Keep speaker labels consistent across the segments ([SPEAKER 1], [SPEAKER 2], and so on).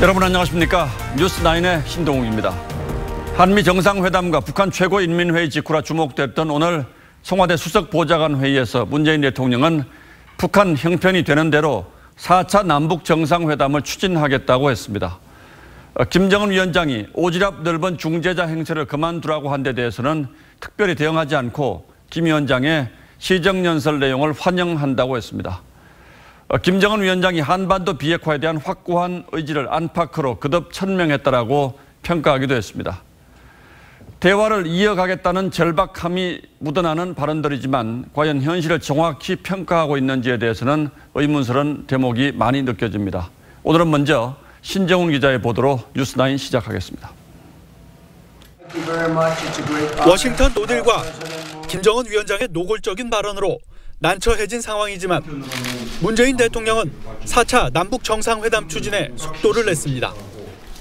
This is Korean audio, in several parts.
[SPEAKER 1] 여러분 안녕하십니까? 뉴스9의 신동욱입니다. 한미 정상회담과 북한 최고인민회의 직후라 주목됐던 오늘 청와대 수석보좌관 회의에서 문재인 대통령은 북한 형편이 되는 대로 4차 남북 정상회담을 추진하겠다고 했습니다. 김정은 위원장이 오지랖 넓은 중재자 행세를 그만두라고 한 데 대해서는 특별히 대응하지 않고 김 위원장의 시정연설 내용을 환영한다고 했습니다. 김정은 위원장이 한반도 비핵화에 대한 확고한 의지를 안팎으로 거듭 천명했다라고 평가하기도 했습니다. 대화를 이어가겠다는 절박함이 묻어나는 발언들이지만 과연 현실을 정확히 평가하고 있는지에 대해서는 의문스러운 대목이 많이 느껴집니다. 오늘은 먼저 신정훈 기자의 보도로 뉴스9 시작하겠습니다.
[SPEAKER 2] 워싱턴 노딜과 김정은 위원장의 노골적인 발언으로 난처해진 상황이지만 문재인 대통령은 4차 남북 정상회담 추진에 속도를 냈습니다.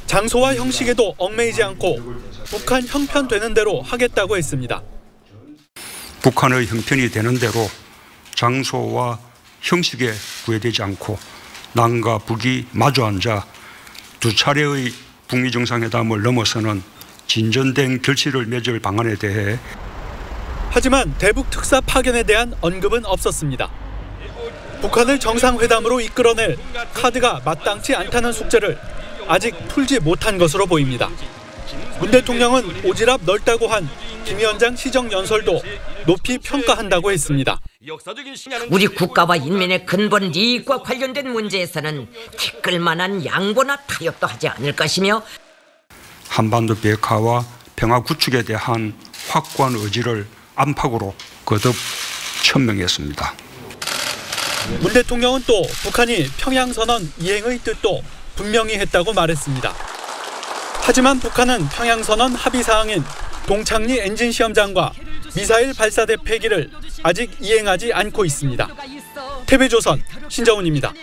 [SPEAKER 2] 장소와 형식에도 얽매이지 않고 북한 형편되는 대로 하겠다고 했습니다.
[SPEAKER 3] 북한의 형편이 되는 대로 장소와 형식에 구애되지 않고 남과 북이 마주 앉아 두 차례의 북미 정상회담을 넘어서는 진전된 결실을 맺을 방안에 대해
[SPEAKER 2] 하지만 대북 특사 파견에 대한 언급은 없었습니다. 북한을 정상회담으로 이끌어낼 카드가 마땅치 않다는 숙제를 아직 풀지 못한 것으로 보입니다. 문 대통령은 오지랖 넓다고 한 김 위원장 시정연설도 높이 평가한다고 했습니다.
[SPEAKER 4] 우리 국가와 인민의 근본 이익과 관련된 문제에서는 티끌만한 양보나 타협도 하지 않을 것이며
[SPEAKER 3] 한반도 비핵화와 평화 구축에 대한 확고한 의지를 안팎으로 거듭 천명했습니다.
[SPEAKER 2] 문 대통령은 또 북한이 평양선언 이행의 뜻도 분명히 했다고 말했습니다. 하지만 북한은 평양선언 합의사항인 동창리 엔진 시험장과 미사일 발사대 폐기를 아직 이행하지 않고 있습니다. TV조선 신정훈입니다.